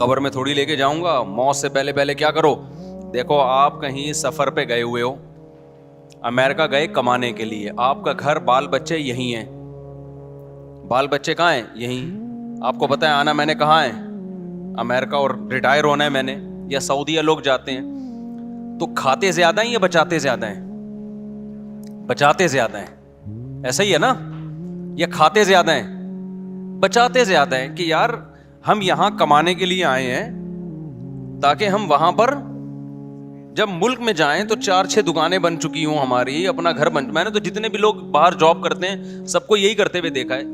قبر میں تھوڑی لے کے جاؤں گا. موت سے پہلے پہلے کیا کرو. دیکھو آپ کہیں سفر پہ گئے ہوئے ہو, امریکہ گئے کمانے کے لیے, آپ کا گھر بال بچے یہیں ہیں. بال بچے کہاں ہیں؟ یہیں. آپ کو پتہ ہے آنا میں نے کہاں ہے؟ امریکہ, اور ریٹائر ہونا ہے میں نے. یا سعودیہ لوگ جاتے ہیں تو کھاتے زیادہ ہیں یا بچاتے زیادہ ہیں؟ بچاتے زیادہ ہیں. ایسا ہی ہے نا؟ یا کھاتے زیادہ ہیں؟ بچاتے زیادہ ہیں. کہ یار ہم یہاں کمانے کے لیے آئے ہیں تاکہ ہم وہاں پر جب ملک میں جائیں تو 4-6 دکانیں بن چکی ہوں ہماری, اپنا گھر بن. میں نے تو جتنے بھی لوگ باہر جاب کرتے ہیں سب کو یہی کرتے ہوئے دیکھا ہے.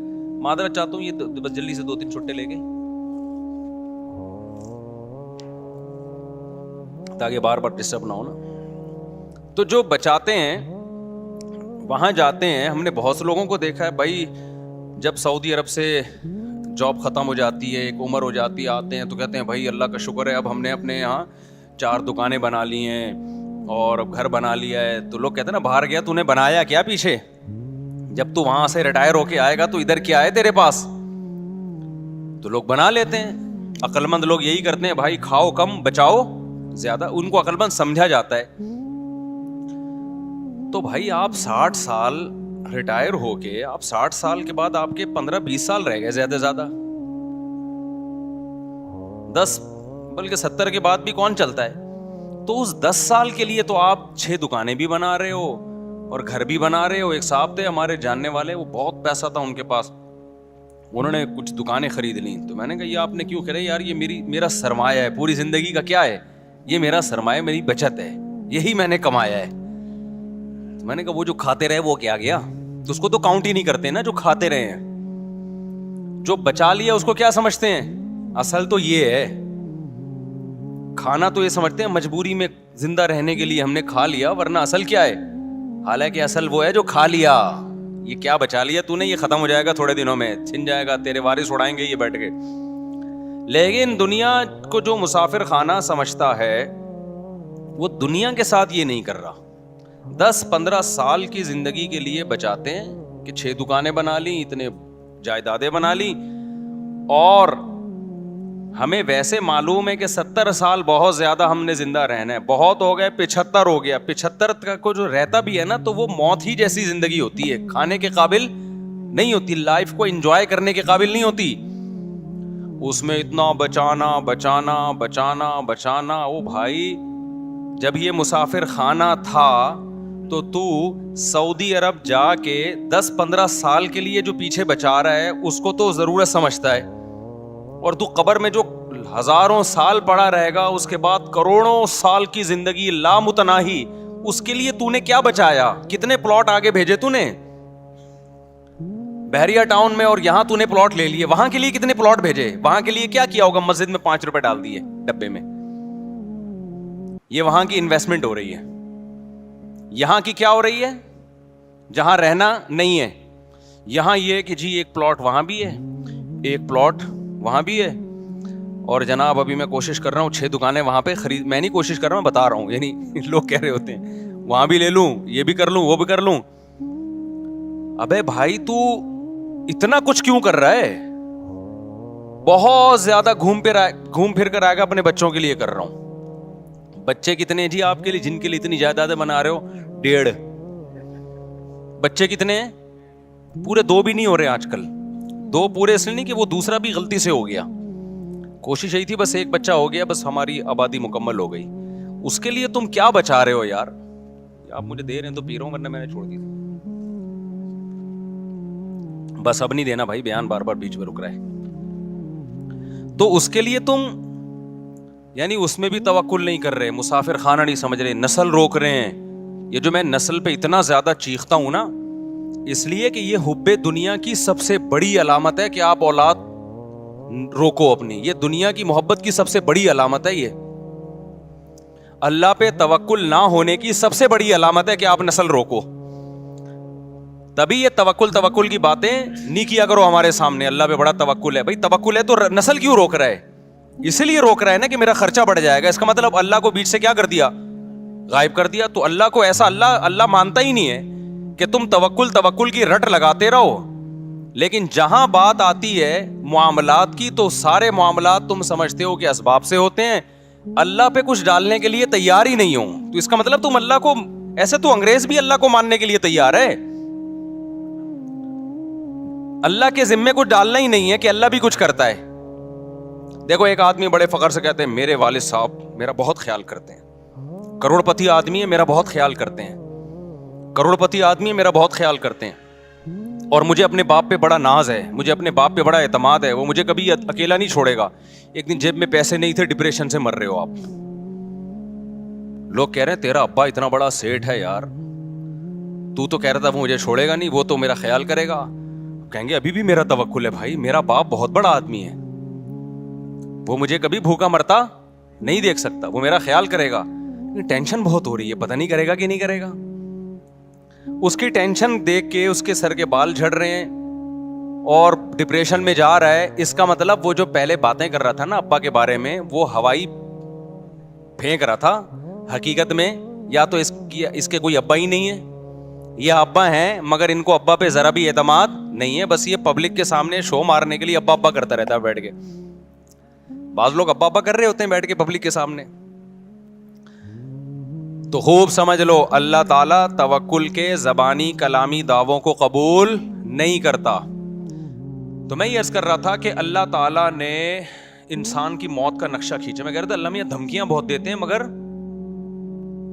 معذرت چاہتا ہوں, یہ بس جلدی سے 2-3 چھٹے لے کے تاکہ بار بار ڈسٹرب نہ ہو نا. تو جو بچاتے ہیں وہاں جاتے ہیں. ہم نے بہت سے لوگوں کو دیکھا ہے بھائی, جب سعودی عرب سے جاب ختم ہو جاتی ہے, ایک عمر ہو جاتی ہے, آتے ہیں تو کہتے ہیں بھائی اللہ کا شکر ہے اب ہم نے اپنے یہاں 4 دکانیں بنا لی ہیں اور اب گھر بنا لیا ہے. تو لوگ کہتے ہیں نا باہر گیا تو نے بنایا کیا پیچھے؟ جب تو وہاں سے ریٹائر ہو کے آئے گا تو ادھر کیا ہے تیرے پاس؟ تو لوگ بنا لیتے ہیں. عقل مند لوگ یہی کرتے ہیں بھائی, کھاؤ کم بچاؤ زیادہ. ان کو عقل مند سمجھا جاتا ہے. تو بھائی آپ 60 سال ریٹائر ہو کے, آپ 60 سال کے بعد آپ کے 15-20 سال رہ گئے زیادہ زیادہ, 10 بلکہ 70 کے بعد بھی کون چلتا ہے. تو اس 10 سال کے لیے تو آپ 6 دکانیں بھی بنا رہے ہو اور گھر بھی بنا رہے ہو. ایک صاحب تھے ہمارے جاننے والے, وہ بہت پیسہ تھا ان کے پاس, انہوں نے کچھ دکانیں خرید لیں. تو میں نے کہا یہ آپ نے کیوں خریدا؟ یار یہ میرا سرمایہ ہے, پوری زندگی کا کیا ہے یہ میرا سرمایہ, میری بچت ہے, یہی میں نے کمایا ہے. تو میں نے کہا وہ جو کھاتے رہے وہ کیا گیا؟ تو اس کو تو کاؤنٹ ہی نہیں کرتے نا جو کھاتے رہے ہیں. جو بچا لیا اس کو کیا سمجھتے ہیں؟ اصل تو یہ ہے, کھانا تو یہ سمجھتے ہیں مجبوری میں زندہ رہنے کے لیے ہم نے کھا لیا, ورنہ اصل کیا ہے؟ حالانکہ اصل وہ ہے جو کھا لیا. یہ کیا بچا لیا تو نے, یہ ختم ہو جائے گا تھوڑے دنوں میں, چھن جائے گا, تیرے وارث اڑائیں گے یہ بیٹھ کے. لیکن دنیا کو جو مسافر خانہ سمجھتا ہے وہ دنیا کے ساتھ یہ نہیں کر رہا. 10-15 سال کی زندگی کے لیے بچاتے ہیں کہ 6 دکانیں بنا لی, اتنے جائیدادیں بنا لی, اور ہمیں ویسے معلوم ہے کہ 70 سال بہت زیادہ ہم نے زندہ رہنا ہے. بہت ہو گئے 75 ہو گیا. 75 کا کو جو رہتا بھی ہے نا تو وہ موت ہی جیسی زندگی ہوتی ہے, کھانے کے قابل نہیں ہوتی, لائف کو انجوائے کرنے کے قابل نہیں ہوتی. اس میں اتنا بچانا بچانا بچانا بچانا. او بھائی جب یہ مسافر خانہ تھا تو سعودی عرب جا کے 10-15 سال کے لیے جو پیچھے بچا رہا ہے اس کو تو ضرورت سمجھتا ہے, اور تو قبر میں جو ہزاروں سال پڑا رہے گا, اس کے بعد کروڑوں سال کی زندگی لامتناہی, اس کے لیے تو نے کیا بچایا؟ کتنے پلاٹ آگے بھیجے تو نے بحریہ ٹاؤن میں, اور یہاں تو نے پلاٹ لے لیے, وہاں کے لیے کتنے پلاٹ بھیجے؟ وہاں کے لیے کیا کیا ہوگا؟ مسجد میں 5 روپے ڈال دیے ڈبے میں. یہ وہاں کی انویسٹمنٹ ہو رہی ہے. یہاں کی کیا ہو رہی ہے؟ جہاں رہنا نہیں ہے, یہاں یہ کہ جی ایک پلاٹ وہاں بھی ہے, ایک پلاٹ وہاں بھی ہے, اور جناب ابھی میں کوشش کر رہا ہوں 6 دکانیں وہاں پہ خرید. میں نہیں کوشش کر رہا ہوں, بتا رہا ہوں, یعنی لوگ کہہ رہے ہوتے ہیں وہاں بھی لے لوں, یہ بھی کر لوں, وہ بھی کر لوں. ابے بھائی تو اتنا کچھ کیوں کر رہا ہے؟ بہت زیادہ گھوم پھر کر آئے گا. اپنے بچوں کے لیے کر رہا ہوں. بچے کتنے ہیں جی آپ کے لیے جن کے لیے اتنی جائیدادیں بنا رہے ہو؟ 1.5 بچے کتنے ہیں؟ پورے 2 بھی نہیں ہو رہے آج کل. 2 پورے اس لیے نہیں کہ وہ دوسرا بھی غلطی سے ہو گیا, کوشش یہی تھی بس ایک بچہ ہو گیا, بس ہماری آبادی مکمل ہو گئی. اس کے لیے تم کیا بچا رہے ہو یار؟ آپ مجھے دے رہے ہیں تو پی رہا ہوں, ورنہ میں نے چھوڑ دی. بس اب نہیں دینا بھائی, بیان بار بار بیچ میں رک رہا ہے. تو اس کے لیے تم یعنی اس میں بھی توکل نہیں کر رہے, مسافر خانہ نہیں سمجھ رہے, نسل روک رہے ہیں. یہ جو میں نسل پہ اتنا زیادہ چیختا ہوں نا, اس لیے کہ یہ حب دنیا کی سب سے بڑی علامت ہے کہ آپ اولاد روکو اپنی. یہ دنیا کی محبت کی سب سے بڑی علامت ہے. یہ اللہ پہ توکل نہ ہونے کی سب سے بڑی علامت ہے کہ آپ نسل روکو. تبھی یہ توکل کی باتیں نہیں کیا کرو ہمارے سامنے. اللہ پہ بڑا توکل ہے. بھائی توکل ہے تو نسل کیوں روک رہا ہے؟ اسی لیے روک رہا ہے نا کہ میرا خرچہ بڑھ جائے گا. اس کا مطلب اللہ کو بیچ سے کیا کر دیا؟ غائب کر دیا. تو اللہ کو ایسا اللہ مانتا ہی نہیں ہے کہ تم توکل کی رٹ لگاتے رہو, لیکن جہاں بات آتی ہے معاملات کی تو سارے معاملات تم سمجھتے ہو کہ اسباب سے ہوتے ہیں, اللہ پہ کچھ ڈالنے کے لیے تیار ہی نہیں ہو. تو اس کا مطلب تم اللہ کو, ایسے تو انگریز بھی اللہ کو ماننے کے لیے تیار ہے, اللہ کے ذمے کچھ ڈالنا ہی نہیں ہے کہ اللہ بھی کچھ کرتا ہے. دیکھو ایک آدمی بڑے فخر سے کہتے ہیں میرے والد صاحب میرا بہت خیال کرتے ہیں, کروڑ پتی آدمی ہے میرا بہت خیال کرتے ہیں, کروڑ پتی آدمی ہے میرا بہت خیال کرتے ہیں, اور مجھے اپنے باپ پہ بڑا ناز ہے, مجھے اپنے باپ پہ بڑا اعتماد ہے, وہ مجھے کبھی اکیلا نہیں چھوڑے گا. ایک دن جیب میں پیسے نہیں تھے, ڈپریشن سے مر رہے ہو آپ, لوگ کہہ رہے ہیں تیرا ابا اتنا بڑا سیٹ ہے یار, تو کہہ رہا تھا وہ مجھے چھوڑے گا نہیں, وہ تو میرا خیال کرے گا. کہیں گے ابھی بھی میرا توکل ہے بھائی, میرا باپ بہت بڑا آدمی ہے, وہ مجھے کبھی بھوکا مرتا نہیں دیکھ سکتا, وہ میرا خیال کرے گا. ٹینشن بہت ہو رہی ہے, پتہ نہیں کرے گا کہ نہیں کرے گا. اس کی ٹینشن دیکھ کے اس کے سر کے بال جھڑ رہے ہیں اور ڈپریشن میں جا رہا ہے. اس کا مطلب وہ جو پہلے باتیں کر رہا تھا نا ابا کے بارے میں, وہ ہوائی پھینک رہا تھا. حقیقت میں یا تو اس کے کوئی ابا ہی نہیں ہے, یہ ابا ہیں مگر ان کو ابا پہ ذرا بھی اعتماد نہیں ہے, بس یہ پبلک کے سامنے شو مارنے کے لیے ابا ابا کرتا رہتا ہے بیٹھ کے. بعض لوگ ابا ابا کر رہے ہوتے ہیں بیٹھ کے پبلک کے سامنے. تو خوب سمجھ لو اللہ تعالیٰ توکل کے زبانی کلامی دعووں کو قبول نہیں کرتا. تو میں یہ عرض کر رہا تھا کہ اللہ تعالیٰ نے انسان کی موت کا نقشہ کھینچا. میں کہہ رہا تھا اللہ میاں دھمکیاں بہت دیتے ہیں مگر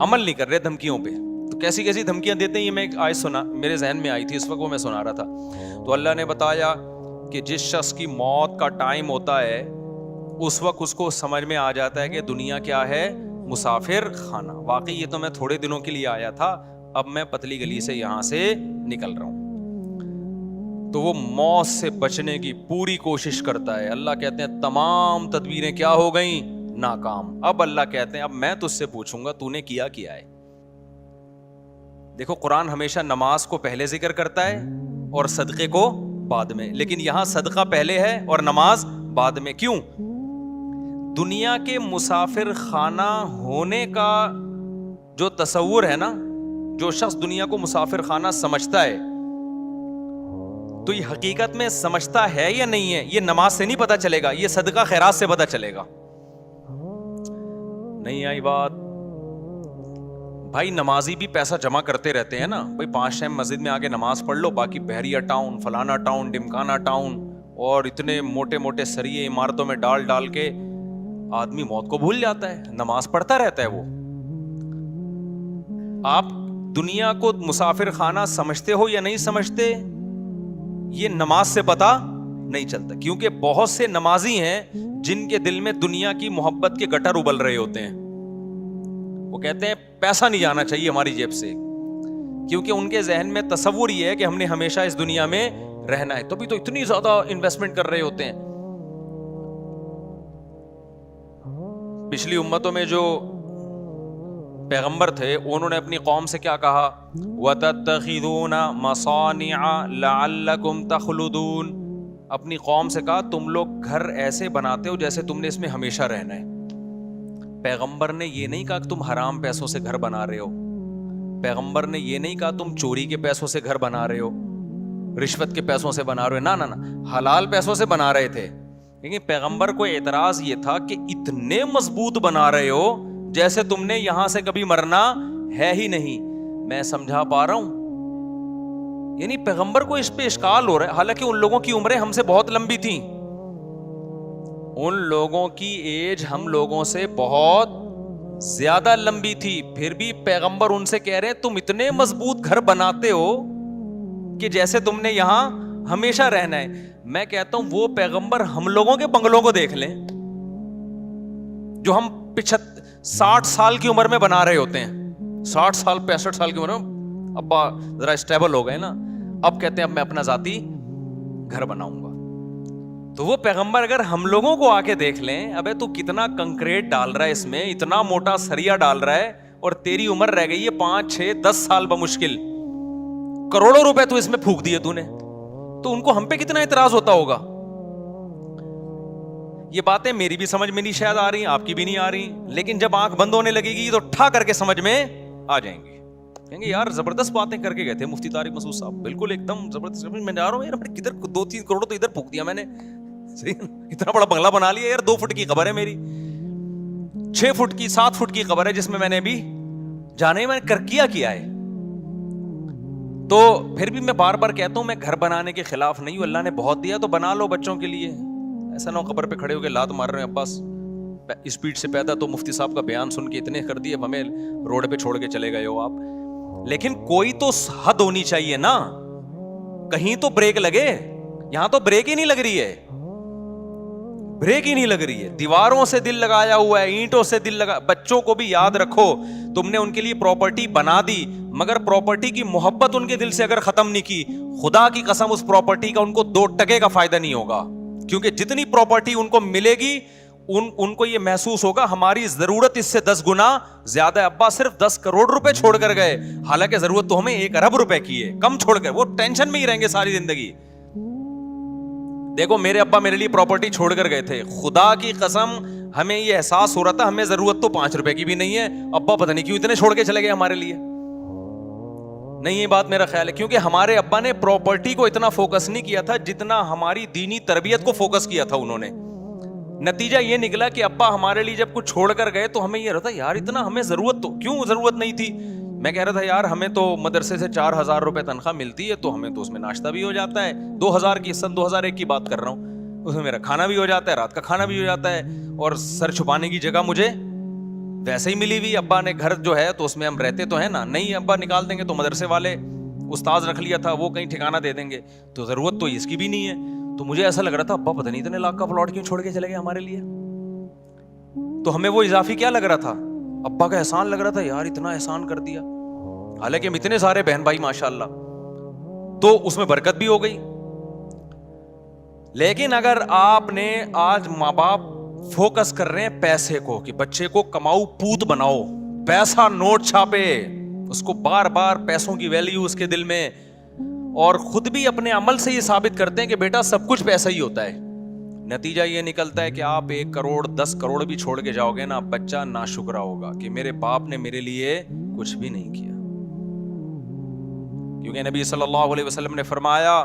عمل نہیں کر رہے دھمکیوں پہ. تو کیسی کیسی دھمکیاں دیتے ہیں, یہ میں ایک آیت سنا, میرے ذہن میں آئی تھی اس وقت, وہ میں سنا رہا تھا. تو اللہ نے بتایا کہ جس شخص کی موت کا ٹائم ہوتا ہے اس وقت اس کو سمجھ میں آ جاتا ہے کہ دنیا کیا ہے, مسافر خانہ. واقعی یہ تو میں تھوڑے دنوں کے لیے آیا تھا, اب میں پتلی گلی سے یہاں سے نکل رہا ہوں. تو وہ موت سے بچنے کی پوری کوشش کرتا ہے. اللہ کہتے ہیں تمام تدبیریں کیا ہو گئیں, ناکام. اب اللہ کہتے ہیں اب میں تجھ سے پوچھوں گا تو نے کیا ہے. دیکھو قرآن ہمیشہ نماز کو پہلے ذکر کرتا ہے اور صدقے کو بعد میں, لیکن یہاں صدقہ پہلے ہے اور نماز بعد میں. کیوں؟ دنیا کے مسافر خانہ ہونے کا جو تصور ہے نا, جو شخص دنیا کو مسافر خانہ سمجھتا ہے تو یہ حقیقت میں سمجھتا ہے یا نہیں ہے, یہ نماز سے نہیں پتا چلے گا, یہ صدقہ خیرات سے پتا چلے گا. نہیں آئی بات؟ بھائی نمازی بھی پیسہ جمع کرتے رہتے ہیں نا, بھائی 5 ٹائم مسجد میں آ کے نماز پڑھ لو, باقی بحریہ ٹاؤن, فلانا ٹاؤن, ڈمکانا ٹاؤن اور اتنے موٹے موٹے سریے عمارتوں میں ڈال کے آدمی موت کو بھول جاتا ہے, نماز پڑھتا رہتا ہے. وہ آپ دنیا کو مسافر خانہ سمجھتے ہو یا نہیں سمجھتے, یہ نماز سے پتا نہیں چلتا. کیونکہ بہت سے نمازی ہیں جن کے دل میں دنیا کی محبت کے گٹر ابل رہے ہوتے ہیں. وہ کہتے ہیں پیسہ نہیں جانا چاہیے ہماری جیب سے, کیونکہ ان کے ذہن میں تصور یہ ہے کہ ہم نے ہمیشہ اس دنیا میں رہنا ہے, تبھی تو اتنی زیادہ انویسٹمنٹ کر رہے ہوتے ہیں. پچھلی امتوں میں جو پیغمبر تھے انہوں نے اپنی قوم سے کیا کہا, وَتَتَّخِذُونَ مَصَانِعَ لَعَلَّكُمْ تَخْلُدُونَ. اپنی قوم سے کہا تم لوگ گھر ایسے بناتے ہو جیسے تم نے اس میں ہمیشہ رہنا ہے. پیغمبر نے یہ نہیں کہا کہ تم حرام پیسوں سے گھر بنا رہے ہو, پیغمبر نے یہ نہیں کہا تم چوری کے پیسوں سے گھر بنا رہے ہو, رشوت کے پیسوں سے بنا رہے ہو, نہ حلال پیسوں سے بنا رہے تھے. لیکن پیغمبر کو اعتراض یہ تھا کہ اتنے مضبوط بنا رہے ہو جیسے تم نے یہاں سے کبھی مرنا ہے ہی نہیں. میں سمجھا پا رہا ہوں؟ یعنی پیغمبر کو اس پہ اشکال ہو رہا ہے, حالانکہ ان لوگوں کی عمریں ہم سے بہت لمبی تھیں, ان لوگوں کی ایج ہم لوگوں سے بہت زیادہ لمبی تھی, پھر بھی پیغمبر ان سے کہہ رہے ہیں تم اتنے مضبوط گھر بناتے ہو کہ جیسے تم نے یہاں ہمیشہ رہنا ہے. میں کہتا ہوں وہ پیغمبر ہم لوگوں کے بنگلوں کو دیکھ لیں جو ہم 60 سال کی عمر میں بنا رہے ہوتے ہیں, 60 سال 65 سال کی عمر میں ابا ذرا اسٹیبل ہو گئے نا, اب کہتے ہیں اب میں اپنا ذاتی گھر بناؤں گا. تو وہ پیغمبر اگر ہم لوگوں کو آ کے دیکھ لیں, ابے تو کتنا کنکریٹ ڈال رہا ہے اس میں, اتنا موٹا سریا ڈال رہا ہے اور تیری عمر رہ گئی ہے 5 6 10 سال بمشکل, کروڑوں روپے تو اس میں پھونک دیے تو نے, تو ان کو ہم پہ کتنا اعتراض ہوتا ہوگا. یہ باتیں میری بھی سمجھ میں نہیں شاید آ رہی, آپ کی بھی نہیں آ رہی, لیکن جب آنکھ بند ہونے لگے گی تو ٹھا کر کے سمجھ میں آ جائیں گی. کہیں گے یار زبردست باتیں کر کے گئے تھے مفتی طارق مسعود صاحب, بالکل ایک دم زبردست. میں جا رہا ہوں یار, میں کدھر 2-3 کروڑ تو ادھر پھونک دیا میں نے, اتنا بڑا بنگلہ بنا لیا یار, 2 فٹ کی قبر ہے میری, 6 فٹ کی 7 فٹ کی قبر ہے جس میں میں نے ابھی جانے میں نے کیا ہے. تو پھر بھی میں بار بار کہتا ہوں میں گھر بنانے کے خلاف نہیں ہوں, اللہ نے بہت دیا تو بنا لو بچوں کے لیے. ایسا نہ ہو قبر پہ کھڑے ہو کے لات مار رہے ہیں, عباس اسپیڈ سے پیدا تو مفتی صاحب کا بیان سن کے اتنے کر دیے, اب ہمیں روڈ پہ چھوڑ کے چلے گئے ہو آپ. لیکن کوئی تو حد ہونی چاہیے نا, کہیں تو بریک لگے. یہاں تو بریک ہی نہیں لگ رہی ہے, بریک ہی نہیں لگ رہی ہے. دیواروں سے دل لگایا ہوا ہے, اینٹوں سے دل لگا. بچوں کو بھی یاد رکھو, تم نے ان کے لیے پراپرٹی بنا دی, مگر پراپرٹی کی محبت ان کے دل سے اگر ختم نہیں کی, خدا کی قسم اس پراپرٹی کا ان کو 2 ٹکے کا فائدہ نہیں ہوگا. کیونکہ جتنی پراپرٹی ان کو ملے گی ان کو یہ محسوس ہوگا ہماری ضرورت اس سے 10 گنا زیادہ ہے. ابا صرف 10 کروڑ روپے چھوڑ کر گئے, حالانکہ ضرورت تو ہمیں 1 ارب روپے کی ہے, کم چھوڑ کر. وہ ٹینشن میں ہی رہیں گے ساری زندگی. دیکھو میرے ابا میرے لیے پراپرٹی چھوڑ کر گئے تھے, خدا کی قسم ہمیں یہ احساس ہو رہا تھا ہمیں ضرورت تو 5 روپے کی بھی نہیں ہے, ابا پتہ نہیں کیوں اتنے چھوڑ کے چلے گئے ہمارے لیے. نہیں, یہ بات میرا خیال ہے کیونکہ ہمارے ابا نے پراپرٹی کو اتنا فوکس نہیں کیا تھا جتنا ہماری دینی تربیت کو فوکس کیا تھا انہوں نے. نتیجہ یہ نکلا کہ ابا ہمارے لیے جب کچھ چھوڑ کر گئے تو ہمیں یہ رہتا یار اتنا ہمیں ضرورت تو کیوں ضرورت نہیں تھی. میں کہہ رہا تھا یار ہمیں تو مدرسے سے 4000 روپے تنخواہ ملتی ہے, تو ہمیں تو اس میں ناشتہ بھی ہو جاتا ہے, 2000 کی سن 2001 کی بات کر رہا ہوں, اس میں میرا کھانا بھی ہو جاتا ہے, رات کا کھانا بھی ہو جاتا ہے, اور سر چھپانے کی جگہ مجھے ویسے ہی ملی ہوئی. ابا نے گھر جو ہے تو اس میں ہم رہتے تو ہیں نا, نہیں ابا نکال دیں گے تو مدرسے والے استاذ رکھ لیا تھا, وہ کہیں ٹھکانہ دے دیں گے, تو ضرورت تو اس کی بھی نہیں ہے. تو مجھے ایسا لگ رہا تھا ابا پتہ نہیں اتنے لاکھ کا پلاٹ کیوں چھوڑ کے چلے گئے ہمارے لیے. تو ہمیں وہ اضافی کیا لگ رہا تھا, ابا کا احسان لگ رہا تھا, یار اتنا احسان کر دیا, حالانکہ ہم اتنے سارے بہن بھائی ماشاءاللہ, تو اس میں برکت بھی ہو گئی. لیکن اگر آپ نے آج ماں باپ فوکس کر رہے ہیں پیسے کو کہ بچے کو کماؤ پوت بناؤ, پیسہ نوٹ چھاپے, اس کو بار بار پیسوں کی ویلیو اس کے دل میں, اور خود بھی اپنے عمل سے یہ ثابت کرتے ہیں کہ بیٹا سب کچھ پیسہ ہی ہوتا ہے. نتیجہ یہ نکلتا ہے کہ آپ 1 کروڑ 10 کروڑ بھی چھوڑ کے جاؤ گے نا, بچہ ناشکرا ہوگا کہ میرے باپ نے میرے لیے کچھ بھی نہیں کیا. کیونکہ نبی صلی اللہ علیہ وسلم نے فرمایا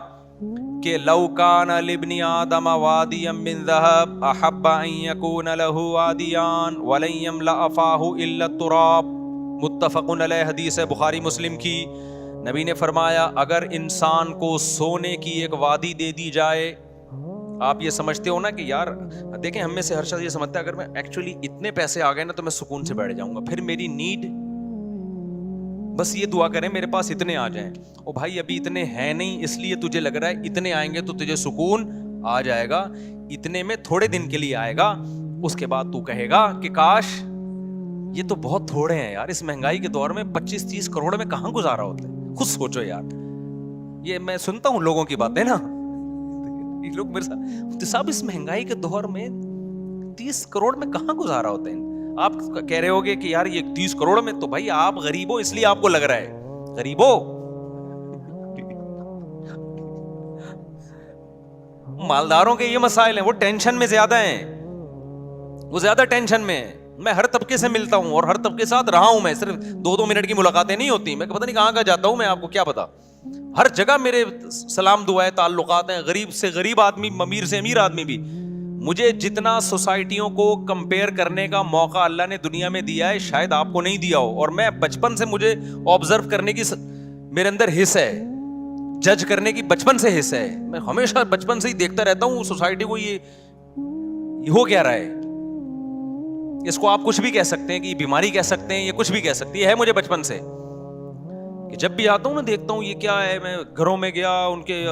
کہ لو کان لابن آدم وادیا من ذهب احب ان يكون له وادیان ولن يملأ فاه الا التراب. متفق علیہ, حدیث ہے بخاری مسلم کی. نبی نے فرمایا اگر انسان کو سونے کی ایک وادی دے دی جائے, آپ یہ سمجھتے ہو نا کہ یار دیکھیں ہم میں سے ہر شخص یہ سمجھتا ہے اگر میں ایکچولی اتنے پیسے آ گئے نا تو میں سکون سے بیٹھ جاؤں گا, پھر میری نیڈ بس یہ دعا کریں میرے پاس اتنے آ جائیں. او بھائی ابھی اتنے ہیں نہیں, اس لیے تجھے لگ رہا ہے اتنے آئیں گے تو تجھے سکون آ جائے گا. اتنے میں تھوڑے دن کے لیے آئے گا, اس کے بعد تو کہے گا کہ کاش یہ تو بہت تھوڑے ہیں یار, اس مہنگائی کے دور میں 25-30 کروڑ میں کہاں گزارا ہوتا ہے. خود سوچو یار, یہ میں سنتا ہوں لوگوں کی باتیں نا, یہ لوگ میرے ساتھ صاحب اس مہنگائی کے دور میں 30 کروڑ میں کہاں گزارا ہوتا ہے. آپ کہہ رہے ہوگے کہ یار یہ 30 کروڑ میں, تو بھائی آپ غریب ہو اس لیے آپ کو لگ رہا ہے غریب ہو. مالداروں کے یہ مسائل ہیں, وہ ٹینشن میں زیادہ ہیں, وہ زیادہ ٹینشن میں ہیں. میں ہر طبقے سے ملتا ہوں اور ہر طبقے کے ساتھ رہا ہوں, میں صرف 2-2 منٹ کی ملاقاتیں نہیں ہوتی, میں پتہ نہیں کہاں کا جاتا ہوں, میں آپ کو کیا پتا, ہر جگہ میرے سلام دعائیں تعلقات ہیں, غریب سے غریب آدمی, امیر سے امیر آدمی بھی. مجھے جتنا سوسائٹیوں کو کمپیئر کرنے کا موقع اللہ نے دنیا میں دیا ہے شاید آپ کو نہیں دیا ہو, اور میں بچپن سے مجھے آبزرو کرنے کی میرے اندر حص ہے, جج کرنے کی بچپن سے حص ہے. میں ہمیشہ بچپن سے ہی دیکھتا رہتا ہوں سوسائٹی کو, یہ ہو کیا رہا ہے, اس کو آپ کچھ بھی کہہ سکتے ہیں کہ یہ بیماری کہہ سکتے ہیں, یہ کچھ بھی کہہ سکتی ہے مجھے بچپن سے, کہ جب بھی آتا ہوں نا دیکھتا ہوں یہ کیا ہے. میں گھروں میں گیا, ان کے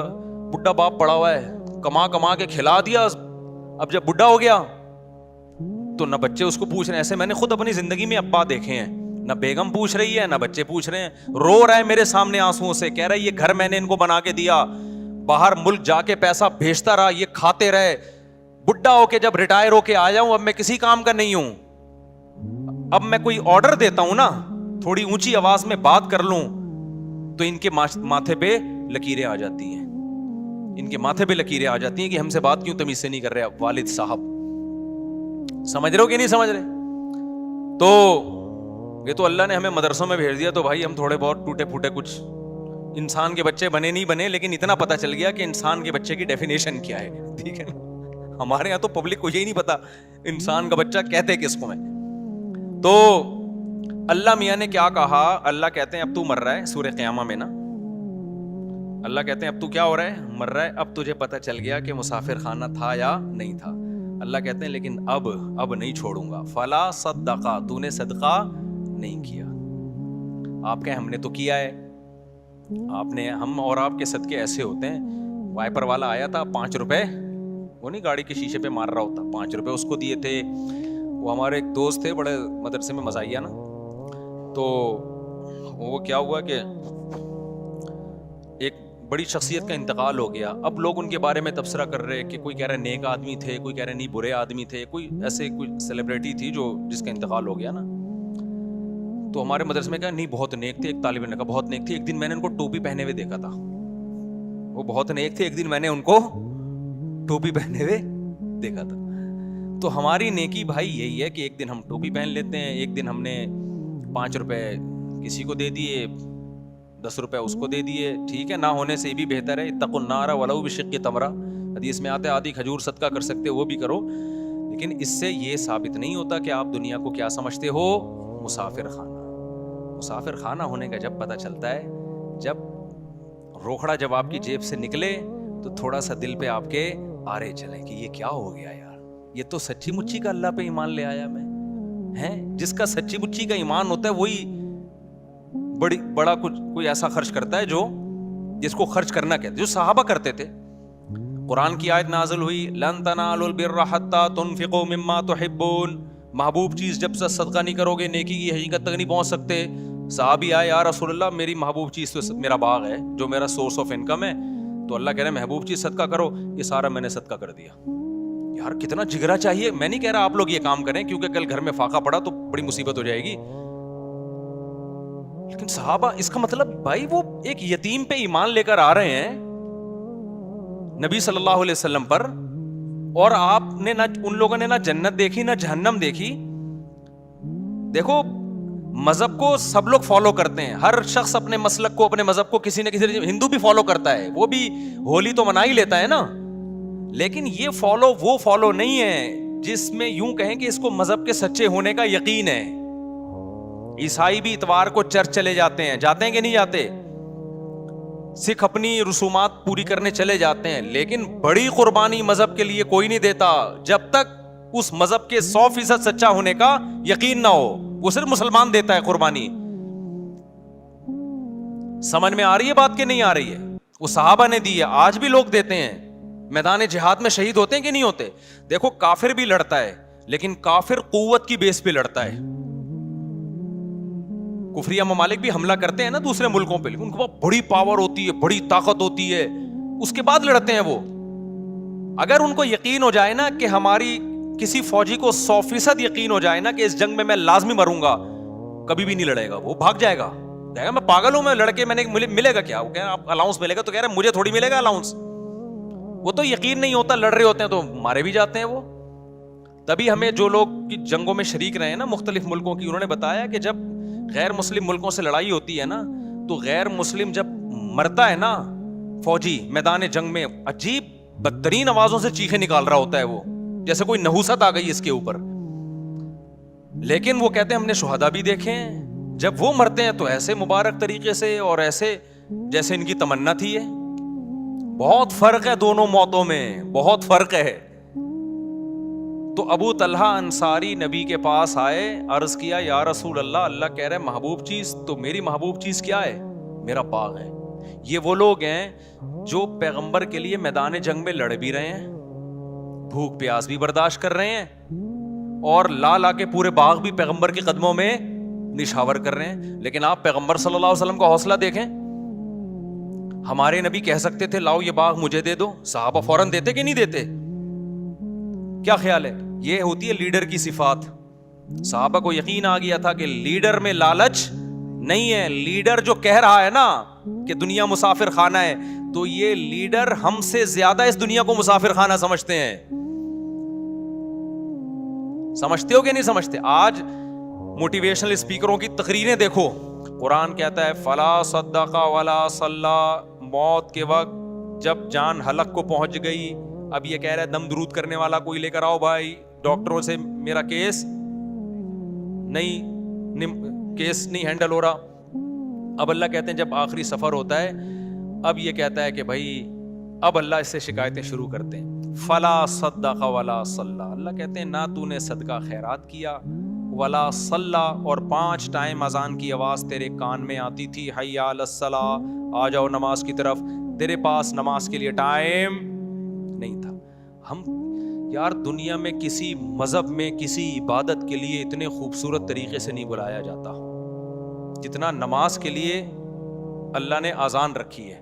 بڈھا باپ پڑا ہوا ہے, کما کے کھلا دیا, اب جب بڈھا ہو گیا تو نہ بچے اس کو پوچھ رہے ہیں. ایسے میں نے خود اپنی زندگی میں ابا دیکھے ہیں, نہ بیگم پوچھ رہی ہے نہ بچے پوچھ رہے ہیں. رو رہا ہے میرے سامنے آنسوؤں سے, کہہ رہا ہے یہ گھر میں نے ان کو بنا کے دیا, باہر ملک جا کے پیسہ بھیجتا رہا, یہ کھاتے رہے, بڈھا ہو کے جب ریٹائر ہو کے آیا ہوں اب میں کسی کام کا نہیں ہوں, اب میں کوئی آرڈر دیتا ہوں نا تھوڑی اونچی آواز میں بات کر لوں تو ان کے ماتھے پہ لکیریں آ جاتی ہیں, ان کے ماتھے پہ لکیریں آ جاتی ہیں کہ ہم سے بات کیوں تمیز سے نہیں کر رہے والد صاحب. سمجھ رہے ہو کہ نہیں سمجھ رہے؟ تو یہ تو اللہ نے ہمیں مدرسوں میں بھیج دیا تو بھائی ہم تھوڑے بہت ٹوٹے پھوٹے کچھ انسان کے بچے بنے نہیں بنے، لیکن اتنا پتہ چل گیا کہ انسان کے بچے کی ڈیفینیشن کیا ہے، ٹھیک ہے نا. ہمارے یہاں تو پبلک کو یہی نہیں پتا انسان کا بچہ کہتے کس کو ہے. تو اللہ میاں نے کیا کہا، اللہ کہتے ہیں اب تو مر رہا ہے، سورہ قیامہ میں نا اللہ کہتے ہیں اب تو کیا ہو رہا ہے، مر رہا ہے، اب تجھے پتہ چل گیا کہ مسافر خانہ تھا یا نہیں تھا. اللہ کہتے ہیں لیکن اب نہیں چھوڑوں گا. فلا صدقہ، تو نے صدقہ نہیں کیا. آپ کہیں ہم نے تو کیا ہے، آپ نے، ہم اور آپ کے صدقے ایسے ہوتے ہیں. وائپر والا آیا تھا 5 روپے، وہ نہیں گاڑی کے شیشے پہ مار رہا ہوتا، 5 روپے اس کو دیے تھے. وہ ہمارے ایک دوست تھے بڑے مدرسے میں مزاحیہ نا، تو وہ کیا ہوا کہ ایک بڑی شخصیت کا انتقال ہو گیا. اب لوگ ان کے بارے میں تبصرہ کر رہے کہ کوئی کہہ رہے نیک آدمی تھے، کوئی کہہ رہے نہیں برے آدمی تھے، کوئی ایسے کوئی سیلیبریٹی تھی جس کا انتقال ہو گیا نا. تو ہمارے مدرسے میں کہا نہیں بہت نیک تھے. ایک طالب علم نے کہا بہت نیک تھی. ایک دن میں نے ان کو ٹوپی پہنے ہوئے دیکھا تھا. وہ بہت نیک تھے، ایک دن میں نے ان کو ٹوپی پہنے ہوئے دیکھا تھا. تو ہماری نیکی بھائی یہی ہے کہ ایک دن ہم ٹوپی پہن لیتے ہیں، ایک دن ہم نے 5 روپے کسی کو دے دیے، 10 روپے اس کو دے دیے، ٹھیک ہے. نہ ہونے سے یہ بھی بہتر ہے. اتقوا النار ولو بشق تمرہ، حدیث میں آتا ہے آدھی کھجور صدقہ کر سکتے وہ بھی کرو. لیکن اس سے یہ ثابت نہیں ہوتا کہ آپ دنیا کو کیا سمجھتے ہو، مسافر خانہ. مسافر خانہ ہونے کا جب پتہ چلتا ہے، جب روکھڑا جب آپ کی جیب سے نکلے تو تھوڑا سا دل پہ آپ کے آرے چلے کہ یہ کیا ہو گیا یار، یہ تو سچی مچی کا اللہ پہ ایمان لے آیا میں ہیں. جس کا سچی مچی کا ایمان ہوتا ہے وہی بڑا کچھ کوئی ایسا خرچ کرتا ہے جو جس کو خرچ کرنا کہتے، جو صحابہ کرتے تھے. قرآن کی آیت نازل ہوئی لن تنالوا البر حتى تنفقوا مما تحبون، محبوب چیز جب سے صدقہ نہیں کرو گے نیکی کی حقیقت تک نہیں پہنچ سکتے. صحابی آئے یا رسول اللہ میری محبوب چیز تو میرا باغ ہے جو میرا سورس آف انکم ہے. تو اللہ کہہ رہے ہیں محبوب چیز صدقہ کرو. یہ سارا میں نے صدقہ کر دیا. یار کتنا جگرا چاہیے. میں نہیں کہہ رہا آپ لوگ یہ کام کریں کیونکہ کل گھر میں فاقہ پڑا تو بڑی مصیبت ہو جائے گی، لیکن صحابہ اس کا مطلب بھائی وہ ایک یتیم پہ ایمان لے کر آ رہے ہیں نبی صلی اللہ علیہ وسلم پر، اور آپ نے نہ ان لوگوں نے نہ جنت دیکھی نہ جہنم دیکھی. دیکھو مذہب کو سب لوگ فالو کرتے ہیں، ہر شخص اپنے مسلک کو اپنے مذہب کو کسی نہ کسی، ہندو بھی فالو کرتا ہے، وہ بھی ہولی تو منا ہی لیتا ہے نا. لیکن یہ فالو وہ فالو نہیں ہے جس میں یوں کہیں کہ اس کو مذہب کے سچے ہونے کا یقین ہے. عیسائی بھی اتوار کو چرچ چلے جاتے ہیں کہ نہیں جاتے، سکھ اپنی رسومات پوری کرنے چلے جاتے ہیں، لیکن بڑی قربانی مذہب کے لیے کوئی نہیں دیتا جب تک اس مذہب کے 100% سچا ہونے کا یقین نہ ہو. وہ صرف مسلمان دیتا ہے قربانی. سمجھ میں آ رہی ہے بات کہ نہیں آ رہی ہے؟ وہ صحابہ نے دی ہے، آج بھی لوگ دیتے ہیں. میدان جہاد میں شہید ہوتے ہیں کہ نہیں ہوتے؟ دیکھو کافر بھی لڑتا ہے، لیکن کافر قوت کی بیس پہ لڑتا ہے. کفریہ ممالک بھی حملہ کرتے ہیں نا دوسرے ملکوں پہ، ان کے پاس بڑی پاور ہوتی ہے، بڑی طاقت ہوتی ہے، اس کے بعد لڑتے ہیں وہ. اگر ان کو یقین ہو جائے نا کہ ہماری کسی فوجی کو 100% یقین ہو جائے نا کہ اس جنگ میں میں لازمی مروں گا، کبھی بھی نہیں لڑے گا، وہ بھاگ جائے گا، کہے گا میں پاگل ہوں، میں لڑکے میں نے ملے گا کیا؟ وہ کہہ رہا آپ الاؤنس ملے گا، تو کہہ رہے مجھے تھوڑی ملے گا الاؤنس. وہ تو یقین نہیں ہوتا، لڑ رہے ہوتے ہیں تو مارے بھی جاتے ہیں وہ. تبھی ہمیں جو لوگ کی جنگوں میں شریک رہے ہیں نا مختلف ملکوں کی، انہوں نے بتایا کہ جب غیر مسلم ملکوں سے لڑائی ہوتی ہے نا تو غیر مسلم جب مرتا ہے نا فوجی میدان جنگ میں، عجیب بدترین آوازوں سے چیخیں نکال رہا ہوتا ہے وہ، جیسے کوئی نحوست آ گئی اس کے اوپر. لیکن وہ کہتے ہیں ہم نے شہداء بھی دیکھے ہیں، جب وہ مرتے ہیں تو ایسے مبارک طریقے سے اور ایسے جیسے ان کی تمنا تھی ہے. بہت فرق ہے دونوں موتوں میں، بہت فرق ہے. تو ابو طلحہ انصاری نبی کے پاس آئے، عرض کیا یا رسول اللہ، اللہ کہہ رہے محبوب چیز، تو میری محبوب چیز کیا ہے؟ میرا باغ ہے. یہ وہ لوگ ہیں جو پیغمبر کے لیے میدان جنگ میں لڑ بھی رہے ہیں، بھوک پیاس بھی برداشت کر رہے ہیں، اور لا کے پورے باغ بھی پیغمبر کے قدموں میں نشاور کر رہے ہیں. لیکن آپ پیغمبر صلی اللہ علیہ وسلم کا حوصلہ دیکھیں. ہمارے نبی کہہ سکتے تھے لاؤ یہ باغ مجھے دے دو، صحابہ فوراً دیتے کہ نہیں دیتے؟ کیا خیال ہے؟ یہ ہوتی ہے لیڈر کی صفات. صحابہ کو یقین آ گیا تھا کہ لیڈر میں لالچ نہیں ہے. لیڈر جو کہہ رہا ہے نا کہ دنیا مسافر خانہ ہے، تو یہ لیڈر ہم سے زیادہ اس دنیا کو مسافر خانہ سمجھتے ہیں. سمجھتے ہو کہ نہیں سمجھتے؟ آج موٹیویشنل اسپیکروں کی تقریریں دیکھو. قرآن کہتا ہے فلا صدق ولا صلی, موت کے وقت جب جان حلق کو پہنچ گئی, اب یہ کہہ رہا ہے دم درود کرنے والا کوئی لے کر آؤ بھائی, ڈاکٹروں سے میرا کیس نہیں ہینڈل ہو رہا. اب اللہ کہتے ہیں جب آخری سفر ہوتا ہے, اب یہ کہتا ہے کہ بھائی اب اللہ اس سے شکایتیں شروع کرتے ہیں. فلا صدق ولا صلی, اللہ کہتے ہیں نہ تو نے صدقہ خیرات کیا, ولا صلی, اور 5 ٹائم اذان کی آواز تیرے کان میں آتی تھی, حی علی الصلاۃ, آ جاؤ نماز کی طرف, تیرے پاس نماز کے لیے ٹائم نہیں تھا. ہم یار دنیا میں کسی مذہب میں کسی عبادت کے لیے اتنے خوبصورت طریقے سے نہیں بلایا جاتا جتنا نماز کے لیے اللہ نے اذان رکھی ہے.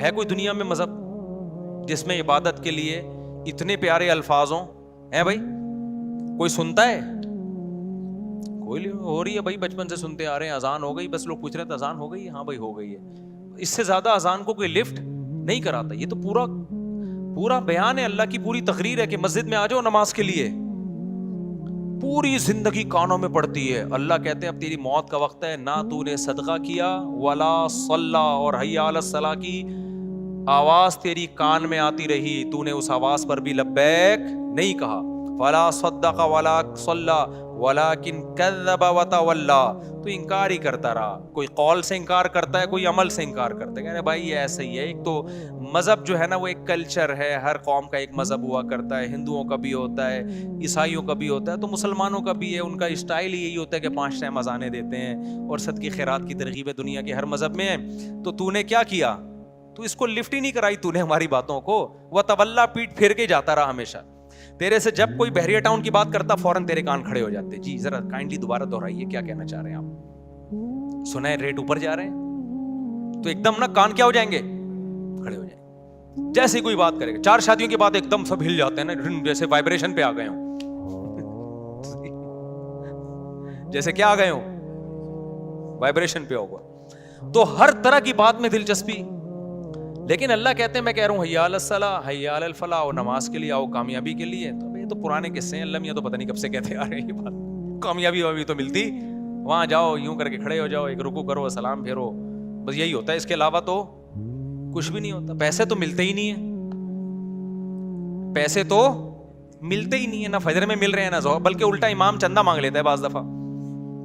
ہے کوئی دنیا میں مذہب جس میں عبادت کے لیے اتنے پیارے الفاظ ہوں؟ ہیں بھائی؟ کوئی سنتا ہے؟ کوئی ہو رہی ہے بھائی, بچپن سے سنتے آ رہے ہیں, اذان ہو گئی, بس لوگ پوچھ رہے ہیں اذان ہو گئی؟ ہاں بھائی ہو گئی ہے. اس سے زیادہ اذان کو کوئی لفٹ نہیں کراتا. یہ تو پورا بیان ہے, اللہ کی پوری تقریر ہے کہ مسجد میں آ جاؤ نماز کے لیے. پوری زندگی کانوں میں پڑتی ہے. اللہ کہتے ہیں اب تیری موت کا وقت ہے, نہ تو نے صدقہ کیا ولا صلی, اور حی علی الصلاۃ کی آواز تیری کان میں آتی رہی, تو نے اس آواز پر بھی لبیک نہیں کہا. فلا صدق ولا صلی ولکن کذب وتولی, تو انکار ہی کرتا رہا. کوئی قول سے انکار کرتا ہے, کوئی عمل سے انکار کرتا ہے. کہہ رہے بھائی یہ ایسا ہی ہے. ایک تو مذہب جو ہے نا وہ ایک کلچر ہے, ہر قوم کا ایک مذہب ہوا کرتا ہے. ہندوؤں کا بھی ہوتا ہے, عیسائیوں کا بھی ہوتا ہے, تو مسلمانوں کا بھی ہے. ان کا اسٹائل ہی یہی ہوتا ہے کہ 5 ٹائم اذانیں دیتے ہیں اور صدقے خیرات کی ترغیب دنیا کے ہر مذہب میں ہے. تو نے کیا کیا؟ تو اس کو لفٹ ہی نہیں کرائی تو نے ہماری باتوں کو. وتولی, پیٹ پھیر کے جاتا رہا ہمیشہ. تیرے سے جب کوئی بحریہ ٹاؤن کی بات کرتا فوراً تیرے کان کھڑے ہو جاتے. جی ذرا کائنڈلی دوبارہ دہرائیے, کیا کہنا چاہ رہے ہیں آپ؟ سنا ہے ریٹ اوپر جا رہے ہیں, تو ایک دم نا کان کیا ہو جائیں گے, کھڑے ہو جائیں گے. جیسے کوئی بات کرے گا, 4 شادیوں کے بعد ایک دم سب ہل جاتے ہیں نا, جیسے وائبریشن پہ آ گئے ہوں. جیسے کیا آ گئے ہوں, وائبریشن پہ ہوگا. تو ہر طرح کی بات میں دلچسپی. لیکن اللہ کہتے ہیں میں کہہ رہا ہوں حی علی الصلاۃ, حی علی الفلاح, اور نماز کے لیے آؤ, کامیابی کے لیے. تو یہ تو پرانے قصے ہیں, اللہ میاں تو پتہ نہیں کب سے کہتے آ رہے ہیں یہ بات. کامیابی ابھی تو ملتی, وہاں جاؤ یوں کر کے کھڑے ہو جاؤ, ایک رکوع کرو, سلام پھیرو, بس یہی ہوتا ہے. اس کے علاوہ تو کچھ بھی نہیں ہوتا. پیسے تو ملتے ہی نہیں ہیں, پیسے تو ملتے ہی نہیں ہیں, نہ فجر میں مل رہے ہیں نہ ظہر, بلکہ الٹا امام چندہ مانگ لیتا ہے بعض دفعہ.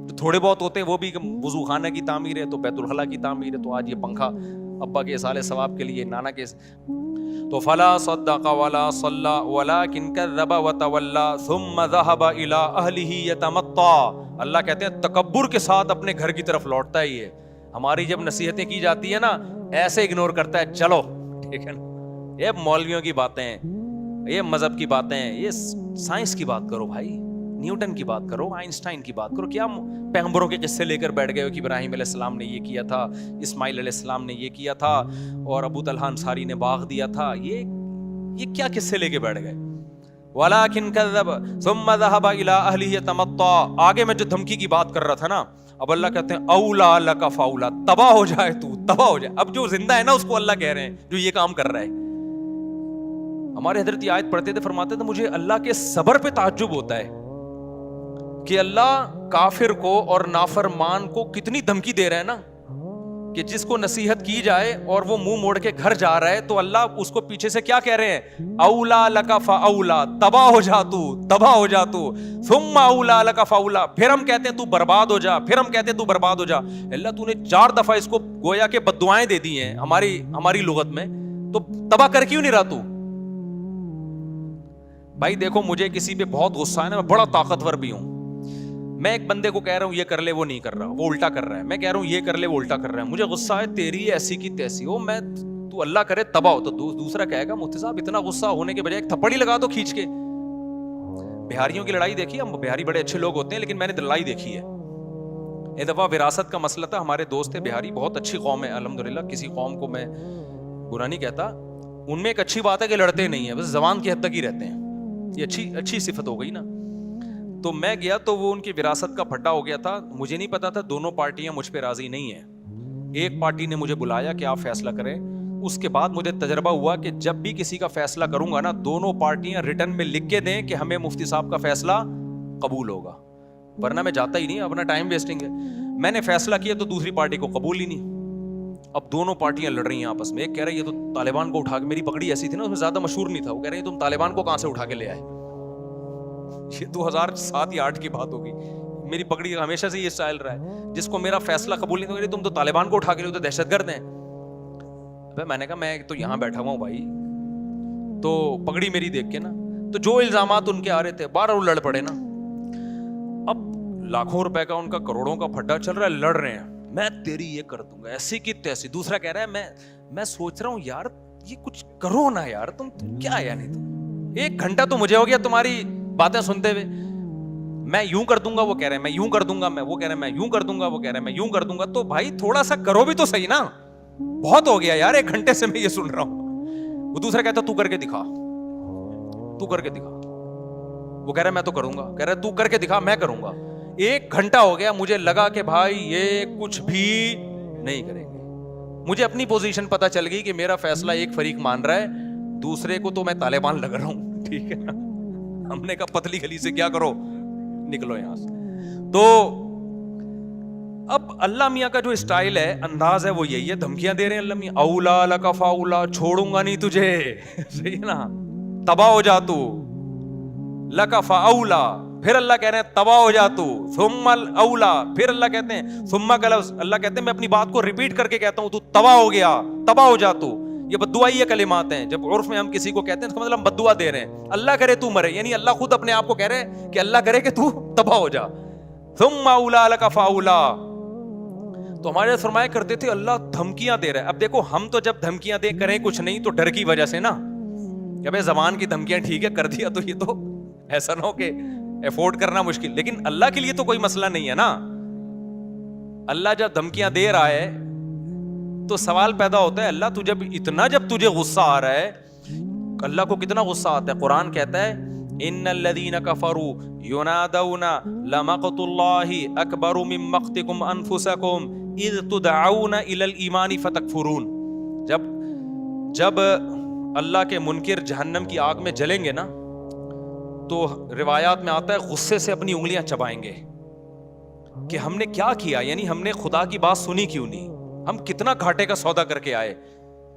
تو تھوڑے بہت ہوتے ہیں وہ بھی, وضو خانہ کی تعمیر ہے تو بیت الخلاء کی تعمیر ہے, تو آج یہ پنکھا ابا کے اصال ثواب کے لیے, نانا کے. تو فلا صدق ولا صلی ولکن کذب وتولی ثم ذهب الى اهله يتمطى. اللہ کہتے ہیں تکبر کے ساتھ اپنے گھر کی طرف لوٹتا ہی ہے. ہماری جب نصیحتیں کی جاتی ہیں نا, ایسے اگنور کرتا ہے, چلو ٹھیک ہے نا, یہ مولویوں کی باتیں ہیں, یہ مذہب کی باتیں ہیں, یہ سائنس کی بات کرو بھائی, نیوٹن کی بات کرو, آئنسٹائن کی بات کرو. کیا پیغمبروں کے قصے لے کر بیٹھ گئے ہو کہ ابراہیم علیہ السلام نے یہ کیا تھا, اسماعیل علیہ السلام نے یہ کیا تھا, اور ابو طلحہ انصاری نے باغ دیا تھا. یہ کیا قصے لے کے بیٹھ گئے؟ ولکن کذب ثم ذهب الى اهله يتمطى. آگے میں جو دھمکی کی بات کر رہا تھا نا, اب اللہ کہتے ہیں اولا لک فاولا, تباہ ہو جائے تو, تباہ ہو جائے. اب جو زندہ ہے نا اس کو اللہ کہہ رہے ہیں جو یہ کام کر رہا ہے. ہمارے حضرت یہ آیت پڑھتے تھے, فرماتے تھے مجھے اللہ کے صبر پہ تعجب ہوتا ہے کہ اللہ کافر کو اور نافرمان کو کتنی دھمکی دے رہے ہیں نا, کہ جس کو نصیحت کی جائے اور وہ منہ موڑ کے گھر جا رہا ہے تو اللہ اس کو پیچھے سے کیا کہہ رہے ہیں, اولا لک فاولا, تباہ ہو جا تو, تباہ ہو جا تو, ثم اولا لک فاولا, پھر ہم کہتے ہیں تو برباد ہو جا, پھر ہم کہتے ہیں تو برباد ہو جا. اللہ تو نے 4 دفعہ اس کو گویا کہ بد دعائیں دے دی ہیں ہماری لغت میں, تو تباہ کر کیوں نہیں رہا تو؟ بھائی دیکھو مجھے کسی پہ بہت غصہ ہے نا, میں بڑا طاقتور بھی ہوں, میں ایک بندے کو کہہ رہا ہوں یہ کر لے, وہ نہیں کر رہا, وہ الٹا کر رہا ہے. میں کہہ رہا ہوں یہ کر لے, وہ الٹا کر رہا ہے. مجھے غصہ ہے, تیری ایسی کی تیسی ہو, تو اللہ کرے تباہ ہو. تو دوسرا کہے گا مفتی صاحب اتنا غصہ ہونے کے بجائے ایک تھپڑ ہی لگا دو کھینچ کے. بہاریوں کی لڑائی دیکھی, ہم بہاری بڑے اچھے لوگ ہوتے ہیں لیکن میں نے لڑائی دیکھی ہے. ایک دفعہ وراثت کا مسئلہ تھا, ہمارے دوست تھے بہاری, بہت اچھی قوم ہے الحمدللہ, کسی قوم کو میں برا نہیں کہتا. ان میں ایک اچھی بات ہے کہ لڑتے نہیں ہیں, بس زبان کی حد تک ہی رہتے ہیں. یہ اچھی صفت ہو گئی نا. تو میں گیا تو وہ ان کی وراثت کا پھڈا ہو گیا تھا. مجھے نہیں پتا تھا دونوں پارٹیاں مجھ پہ راضی نہیں ہیں. ایک پارٹی نے مجھے بلایا کہ آپ فیصلہ کریں. اس کے بعد مجھے تجربہ ہوا کہ جب بھی کسی کا فیصلہ کروں گا نا, دونوں پارٹیاں ریٹن میں لکھ کے دیں کہ ہمیں مفتی صاحب کا فیصلہ قبول ہوگا. ورنہ میں جاتا ہی نہیں, اپنا ٹائم ویسٹنگ ہے. میں نے فیصلہ کیا تو دوسری پارٹی کو قبول ہی نہیں. اب دونوں پارٹیاں لڑ رہی ہیں آپس میں. ایک کہہ رہا ہے یہ تو طالبان کو اٹھا کے, میری پگڑی ایسی تھی نا اس میں زیادہ مشہور نہیں تھا, وہ کہہ رہے ہیں تم طالبان کو کہاں سے اٹھا کے لے آئے. یہ 2007 یا 8 کی بات ہوگی. میری پگڑی ہمیشہ سے یہ اسٹائل رہا ہے, جس کو میرا فیصلہ قبول نہیں تھا تم تو طالبان کو اٹھا کے لے, تو دہشت گرد ہیں. میں نے کہا میں تو یہاں بیٹھا ہوا ہوں بھائی, تو پگڑی میری دیکھ کے نا, تو جو الزامات ان کے آ رہے تھے باہر وہ لڑ پڑے نا. اب لاکھوں روپے کا ان کا کروڑوں کا پھڈا چل رہا ہے, لڑ رہے ہیں, میں تیری یہ کر دوں گا ایسی کی تیسی. دوسرا کہہ رہا ہے میں سوچ رہا ہوں یار یہ کچھ کرو نا یار, تم کیا ہے, نہیں تم 1 گھنٹہ تو مجھے ہو گیا تمہاری باتیں سنتے ہوئے. میں یوں کر دوں گا, وہ کہہ رہے ہیں میں یوں کر دوں گا, وہ کہہ رہے ہیں میں یوں کر دوں گا, وہ کہہ رہے ہیں میں یوں کر دوں گا. تو بھائی تھوڑا سا کرو بھی تو صحیح نا, بہت ہو گیا یار 1 گھنٹے سے میں یہ سن رہا ہوں. وہ دوسرا کہتا تو کر کے دکھا, تو کر کے دکھا. وہ کہہ رہا ہے میں تو کروں گا, کہہ رہا ہے تو کر کے دکھا میں کروں گا. 1 گھنٹہ ہو گیا, مجھے لگا کہ بھائی یہ کچھ بھی نہیں کریں گے. مجھے اپنی پوزیشن پتا چل گئی کہ میرا فیصلہ ایک فریق مان رہا ہے, دوسرے کو تو میں طالبان لگ رہا ہوں. ٹھیک ہے نا, ہم نے کہا پتلی گلی سے کیا کرو, نکلو یہاں سے. تو اب اللہ میاں کا جو اسٹائل ہے, انداز ہے, وہ یہی ہے, دھمکیاں دے رہے ہیں اللہ میاں. اولا لک فاولا, چھوڑوں گا نہیں تجھے, صحیح ہے نا, تباہ ہو جا تو. لک فاولا, پھر اللہ کہہ رہے ہیں تباہ ہو جا تو. ثم الاولا, پھر اللہ کہتے ہیں ثم کا لفظ, اللہ کہتے ہیں میں اپنی بات کو ریپیٹ کر کے کہتا ہوں تو تباہ ہو گیا, تباہ ہو جا تو. یہ بددعائی یہ کلمات ہیں. جب عرف میں ہم کسی کو کہتے ہیں اس کا مطلب ہم بددعا دے رہے ہیں. اللہ کرے تو مرے, یعنی اللہ خود اپنے آپ کو کہہ رہے ہیں کہ اللہ کرے کہ تو تباہ ہو جا. ثم اولا لک فاولا. تو ہمارے فرمایا کرتے تھے اللہ دھمکیاں دے رہا ہے. اب دیکھو ہم تو جب دھمکیاں دے کریں کچھ نہیں تو ڈر کی وجہ سے نا, کہ بھائی زبان کی دھمکیاں ٹھیک ہے کر دیا تو یہ تو ایسا نہ ہو کہ افورڈ کرنا مشکل. لیکن اللہ کے لیے تو کوئی مسئلہ نہیں ہے نا. اللہ جب دھمکیاں دے رہا ہے تو سوال پیدا ہوتا ہے اللہ جب تجھے غصہ آ رہا ہے, اللہ کو کتنا غصہ آتا ہے. قرآن کہتا ہے ان الذین کفروا ینادون لمقت اللہ اکبر من مقتکم انفسکم اذ تدعون الی الایمان فتکفرون. جب اللہ کے منکر جہنم کی آگ میں جلیں گے نا, تو روایات میں آتا ہے غصے سے اپنی انگلیاں چبائیں گے کہ ہم نے کیا کیا, یعنی ہم نے خدا کی بات سنی کیوں نہیں, ہم کتنا گھاٹے کا سودا کر کے آئے,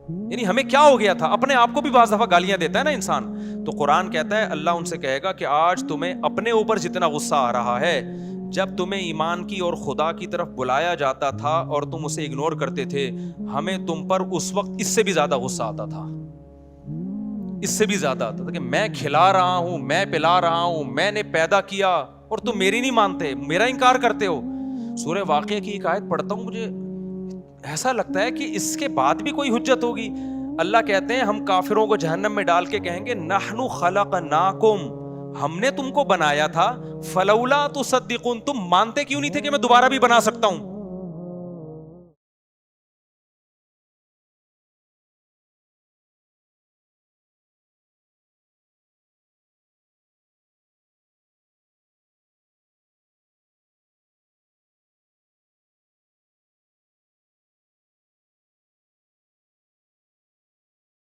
یعنی ہمیں کیا ہو گیا تھا. اپنے آپ کو بھی بعض دفعہ گالیاں دیتا ہے نا انسان. تو قرآن کہتا ہے اللہ ان سے کہے گا کہ آج تمہیں اپنے اوپر جتنا غصہ آ رہا ہے, جب تمہیں ایمان کی اور خدا کی طرف بلایا جاتا تھا اور تم اسے اگنور کرتے تھے, ہمیں تم پر اس وقت اس سے بھی زیادہ غصہ آتا تھا, اس سے بھی زیادہ آتا تھا کہ میں کھلا رہا ہوں, میں پلا رہا ہوں, میں نے پیدا کیا اور تم میری نہیں مانتے, میرا انکار کرتے ہو. سورہ واقعہ کی ایک آیت پڑھتا ہوں, مجھے ایسا لگتا ہے کہ اس کے بعد بھی کوئی حجت ہوگی. اللہ کہتے ہیں ہم کافروں کو جہنم میں ڈال کے کہیں گے نحن خلقناکم, ہم نے تم کو بنایا تھا, فلولا تصدقون, تم مانتے کیوں نہیں تھے کہ میں دوبارہ بھی بنا سکتا ہوں.